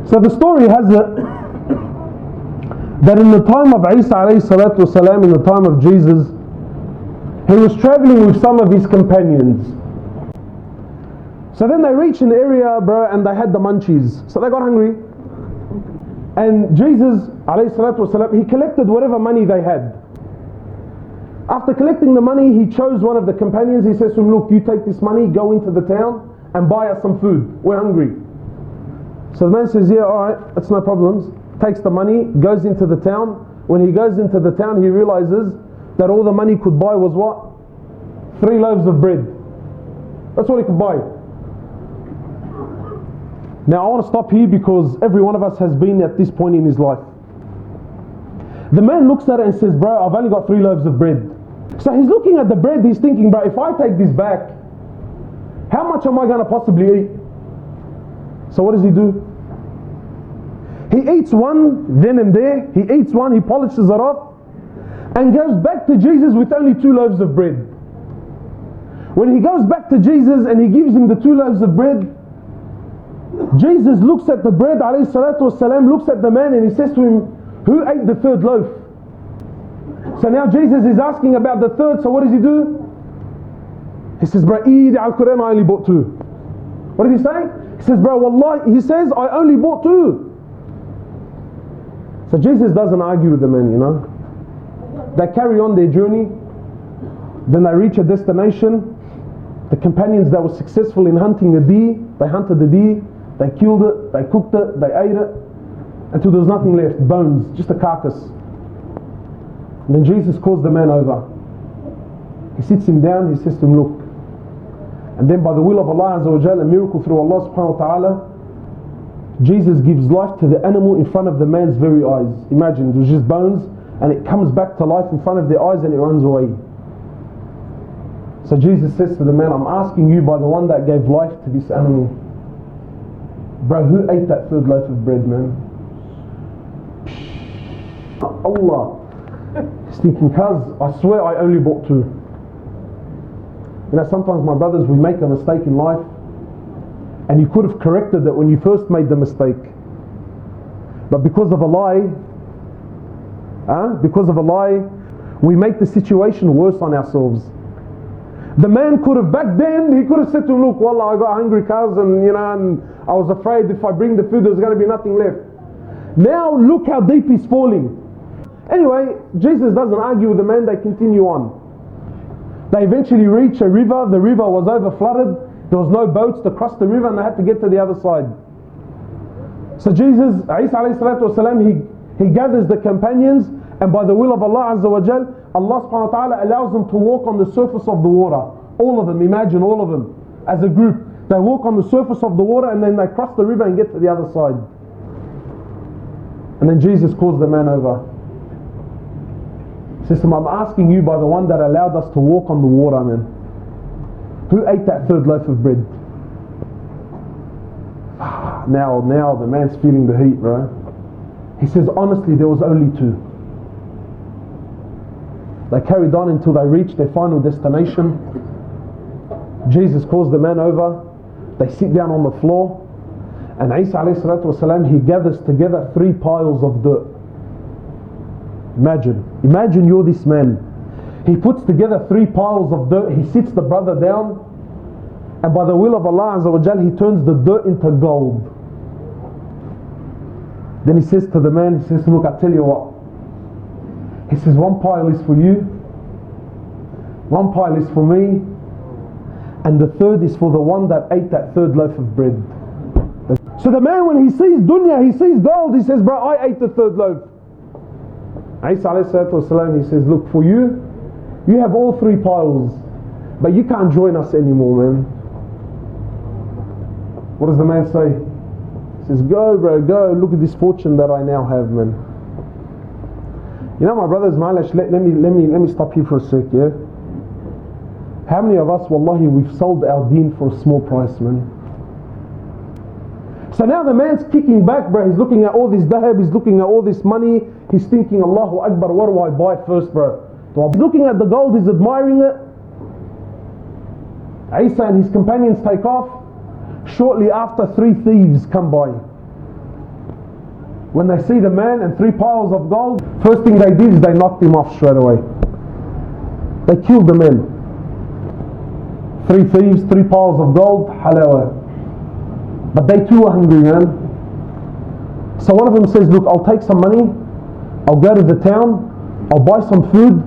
So the story has it that in the time of Isa alayhi salatu wasalam, in the time of Jesus, he was traveling with some of his companions. So then they reached an area, bro, and they had the munchies. So they got hungry. And Jesus alayhi salatu wasalam, he collected whatever money they had. After collecting the money, he chose one of the companions. He says to him, look, you take this money, go into the town and buy us some food. We're hungry. So the man says, yeah, alright, that's no problems. Takes the money, goes into the town. When he goes into the town, he realizes that all the money could buy was what? 3 loaves of bread. That's all he could buy. Now I want to stop here because every one of us has been at this point in his life. The man looks at it and says, bro, I've only got 3 loaves of bread. So he's looking at the bread, he's thinking, bro, if I take this back, how much am I going to possibly eat? So what does he do? He eats one then and there. He eats one, he polishes it off, and goes back to Jesus with only 2 loaves of bread. When he goes back to Jesus and he gives him the 2 loaves of bread, Jesus looks at the bread, alayhi salatu wasalam, looks at the man and he says to him, who ate the 3rd loaf? So now Jesus is asking about the 3rd, so what does he do? He says, bro, eat al-Quran, I only bought 2. What did he say? He says, bro, wallahi, he says, I only bought 2. So Jesus doesn't argue with the man, you know. They carry on their journey. Then they reach a destination. The companions that were successful in hunting a deer, they hunted the deer, they killed it, they cooked it, they ate it, until there was nothing left, bones, just a carcass. And then Jesus calls the man over. He sits him down, he says to him, look. And then by the will of Allah Azza wa Jalla, a miracle through Allah subhanahu wa ta'ala, Jesus gives life to the animal in front of the man's very eyes. Imagine, it was just bones, and it comes back to life in front of their eyes and it runs away. So Jesus says to the man, I'm asking you by the one that gave life to this animal, bro, who ate that 3rd loaf of bread, man? Allah. He's thinking, cuz, I swear I only bought 2. You know, sometimes my brothers, we make a mistake in life, and you could have corrected it when you first made the mistake. But because of a lie, we make the situation worse on ourselves. The man could have, back then, he could have said to him, look, wallah, I got hungry, cuz, and and I was afraid if I bring the food, there's going to be nothing left. Now, look how deep he's falling. Anyway, Jesus doesn't argue with the man, they continue on. They eventually reach a river, the river was over flooded, there was no boats to cross the river and they had to get to the other side. So Jesus, Isa alayhi salatu wasalam, he gathers the companions, and by the will of Allah Azza wa Jal, Allah subhanahu wa ta'ala allows them to walk on the surface of the water. All of them, imagine all of them, as a group. They walk on the surface of the water and then they cross the river and get to the other side. And then Jesus calls the man over. He says to him, I'm asking you by the one that allowed us to walk on the water, man, who ate that 3rd loaf of bread? Now the man's feeling the heat, bro. He says, honestly, there was only 2. They carried on until they reached their final destination. Jesus calls the man over. They sit down on the floor, and Isa alayhi salatu wasalam, he gathers together 3 piles of dirt. Imagine you're this man. He puts together 3 piles of dirt. He sits the brother down, and by the will of Allah Azza wa Jal, he turns the dirt into gold. Then he says to the man, he says, look, I tell you what. He says, 1 pile is for you, 1 pile is for me, and the 3rd is for the one that ate that 3rd loaf of bread. So the man, when he sees dunya, he sees gold, he says, bro, I ate the 3rd loaf. Isa alayhi salatu wasalam, he says, look, for you, you have all 3 piles, but you can't join us anymore, man. What does the man say? He says, go, bro, go, look at this fortune that I now have, man. You know, my brothers, let me stop here for a sec, yeah? How many of us, wallahi, we've sold our deen for a small price, man? So now the man's kicking back, bro. He's looking at all this dahab, he's looking at all this money. He's thinking, Allahu Akbar, what do I buy first, bro? He's looking at the gold, he's admiring it. Isa and his companions take off. Shortly after, 3 thieves come by. When they see the man and 3 piles of gold, first thing they did is they knocked him off straight away. They killed the man. 3 thieves, 3 piles of gold, halawa. But they too were hungry, man. So one of them says, look, I'll take some money, I'll go to the town, I'll buy some food,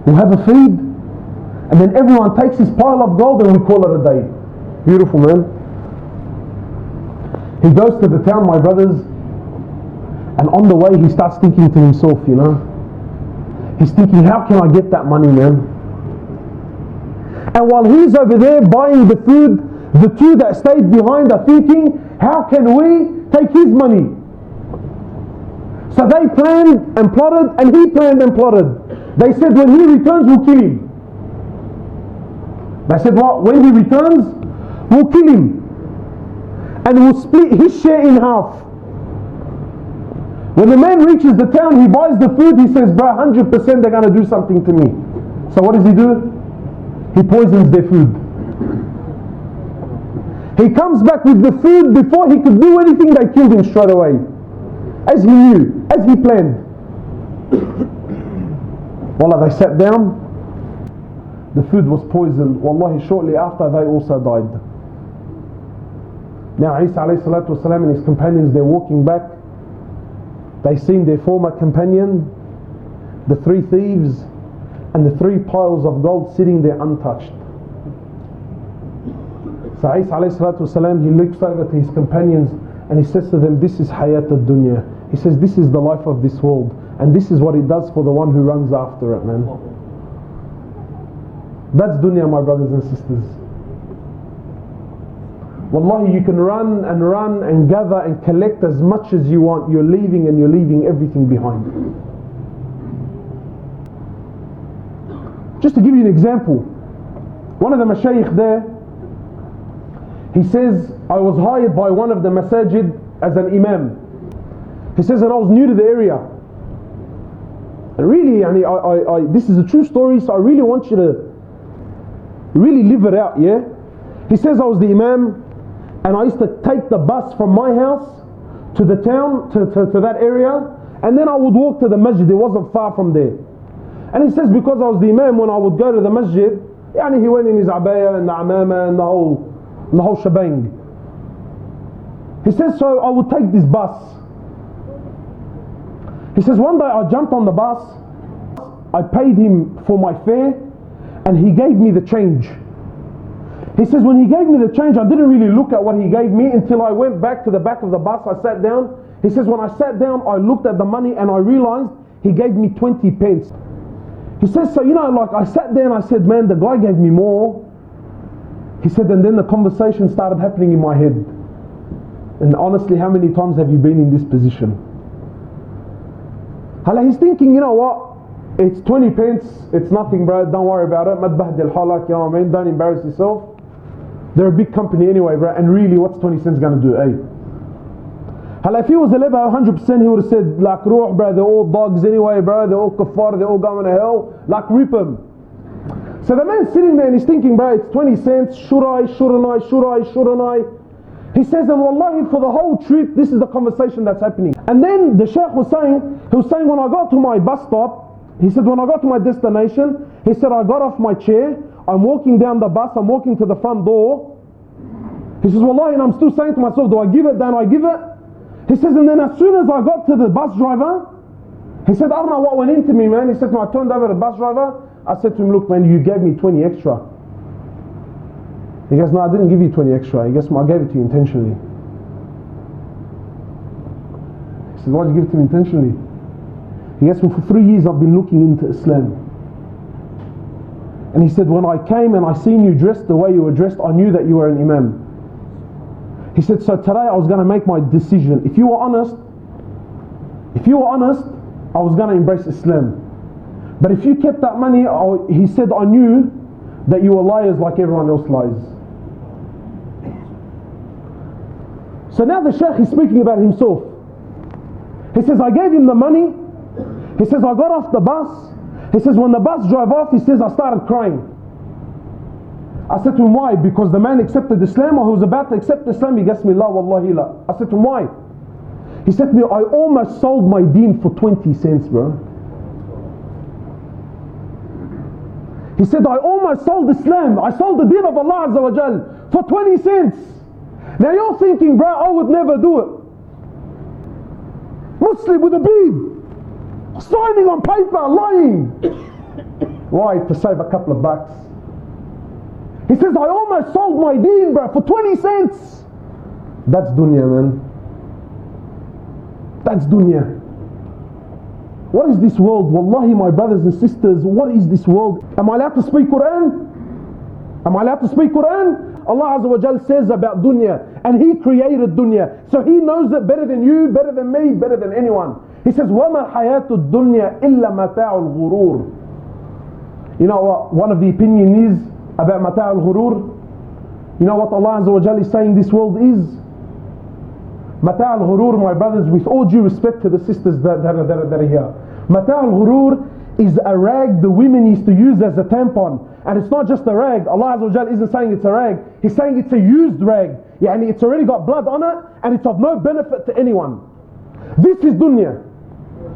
we'll have a feed, and then everyone takes his pile of gold and we call it a day. Beautiful, man. He goes to the town, my brothers, and on the way he starts thinking to himself, you know. He's thinking, how can I get that money, man? And while he's over there buying the food, the 2 that stayed behind are thinking, how can we take his money? So they planned and plotted, and he planned and plotted. They said, when he returns, we'll kill him. They said, what? When he returns, we'll kill him. And we'll split his share in half. When the man reaches the town, he buys the food, he says, bro, 100% they're going to do something to me. So what does he do? He poisons their food. He comes back with the food. Before he could do anything, they killed him straight away. As he knew, as he planned. Wallah, they sat down. The food was poisoned. Wallahi, shortly after, they also died. Now Isa alayhi salatu wasalam and his companions, they're walking back. They seen their former companion, the 3 thieves, and the 3 piles of gold sitting there untouched. So Isa alayhi salatu wasalam, he looks over to his companions and he says to them, this is hayat ad-dunya. He says, this is the life of this world, and this is what it does for the one who runs after it, man. That's dunya, my brothers and sisters. Wallahi, you can run and gather and collect as much as you want. You're leaving everything behind. Just to give you an example, one of the mashayikh there, he says, I was hired by one of the masajid as an imam. He says, and I was new to the area. And really, this is a true story, so I really want you to really live it out, yeah? He says, I was the imam, and I used to take the bus from my house to the town, to that area, and then I would walk to the masjid. It wasn't far from there. And he says, because I was the imam, when I would go to the masjid, he went in his abaya and the amama and the whole shebang. He says, so I would take this bus. He says, one day I jumped on the bus, I paid him for my fare, and he gave me the change. He says, when he gave me the change, I didn't really look at what he gave me until I went back to the back of the bus. I sat down. He says, when I sat down, I looked at the money and I realized he gave me 20 pence. He says, so I sat there and I said, man, the guy gave me more. He said, and then the conversation started happening in my head. And honestly, how many times have you been in this position? He's thinking, you know what? It's 20 pence, it's nothing, bro, don't worry about it. Ma tbahdil halak, you know what I mean? Don't embarrass yourself. They're a big company anyway, bro, and really, what's 20 cents gonna do, eh? If he was a level 100%, he would have said, like, ruh, bro, they're all dogs anyway, bro, they're all kuffar, they're all going to hell, like, rip them. So the man's sitting there and he's thinking, bro, it's 20 cents, should I? He says, and wallahi, for the whole trip, this is the conversation that's happening. And then the sheikh was saying, when I got to my bus stop, he said, when I got to my destination, he said, I got off my chair, I'm walking down the bus, I'm walking to the front door. He says, wallahi, and I'm still saying to myself, do I give it, don't I give it? He says, and then as soon as I got to the bus driver, he said, I don't know what went into me, man. He said, when I turned over to the bus driver, I said to him, look, man, you gave me 20 extra. He goes, no, I didn't give you 20 extra. He goes, I gave it to you intentionally. He said, why did you give it to me intentionally? He goes, well, for 3 years I've been looking into Islam. And he said, when I came and I seen you dressed the way you were dressed, I knew that you were an imam. He said, so today I was going to make my decision. If you were honest, I was going to embrace Islam. But if you kept that money, he said, I knew that you were liars like everyone else lies. So now the sheikh is speaking about himself. He says, I gave him the money. He says, I got off the bus. He says, when the bus drove off, he says, I started crying. I said to him, why? Because the man accepted Islam, or he was about to accept Islam. He gets me, la wallahi la. I said to him, why? He said to me, I almost sold my deen for 20 cents, bro. He said, I almost sold Islam. I sold the deen of Allah Azza wa Jal for 20 cents. Now you're thinking, bro, I would never do it. Muslim with a bead, signing on paper, lying. Why? To save a couple of bucks. He says, I almost sold my deen, bro, for 20 cents. That's dunya, man. That's dunya. What is this world? Wallahi, my brothers and sisters, what is this world? Am I allowed to speak Quran? Am I allowed to speak Quran? Allah Azza wa Jal says about dunya, and He created dunya, so He knows it better than you, better than me, better than anyone. He says, وَمَا حَيَاةُ الدُّنْيَا إِلَّا مَتَاعُ الْغُرُورِ. You know what one of the opinion is about مَتَاعُ الْغُرُورِ? You know what Allah Azza wa Jal is saying this world is? مَتَاعُ الْغُرُورِ, my brothers, with all due respect to the sisters that are here, مَتَاعُ الْغُرُورِ is a rag the women used to use as a tampon. And it's not just a rag. Allah Azza wa Jal isn't saying it's a rag. He's saying it's a used rag. Yani it's already got blood on it and it's of no benefit to anyone. This is dunya.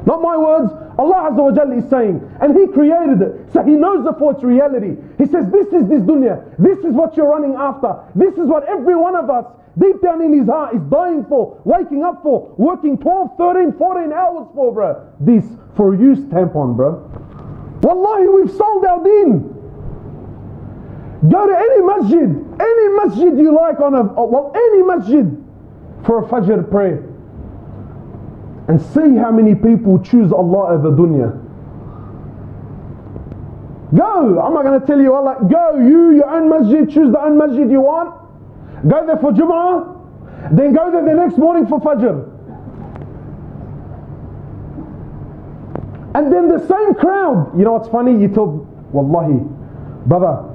Not my words. Allah Azza wa Jal is saying. And He created it. So He knows it for its reality. He says, this is this dunya. This is what you're running after. This is what every one of us deep down in his heart is dying for, waking up for, working 12, 13, 14 hours for, bro. This for a used tampon, bro. Wallahi, we've sold our deen. Go to any masjid you like any masjid for a Fajr prayer, and see how many people choose Allah over dunya. Go. I'm not going to tell you Allah. Go. Your own masjid. Choose the own masjid you want. Go there for Jum'ah. Then go there the next morning for Fajr. And then the same crowd. You know what's funny? You tell, Wallahi, brother,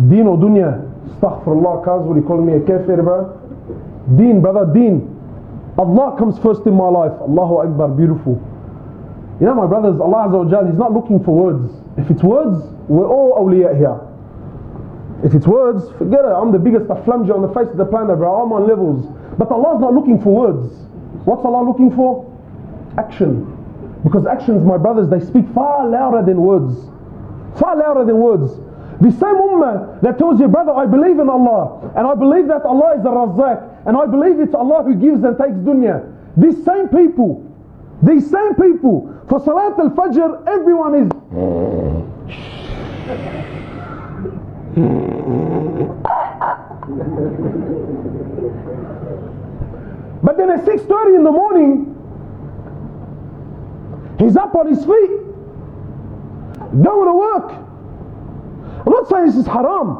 Deen or dunya? Astaghfirullah, cuz, what are you calling me a kafir, bro? Deen, brother, deen. Allah comes first in my life. Allahu Akbar, beautiful. You know, my brothers, Allah Azza wa Jal, He's not looking for words. If it's words, we're all awliya here. If it's words, forget it. I'm the biggest aflamja on the face of the planet, bro. I'm on levels. But Allah's not looking for words. What's Allah looking for? Action. Because actions, my brothers, they speak far louder than words. Far louder than words. The same ummah that tells you, brother, I believe in Allah, and I believe that Allah is a Razzaq, and I believe it's Allah who gives and takes dunya. These same people, for Salat al-Fajr, everyone is but then at 6:30 in the morning, he's up on his feet, going to work. I'm not saying this is haram,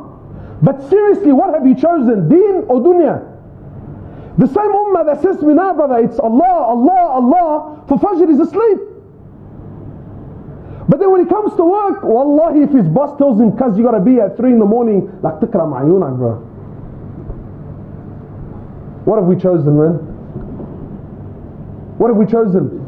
but seriously, what have you chosen? Deen or dunya? The same ummah that says to me, nah brother, it's Allah, Allah, Allah, for Fajr is asleep. But then when he comes to work, wallahi, if his boss tells him, cuz you got to be at 3 in the morning, like tikram ayunak, bro. What have we chosen, man? What have we chosen?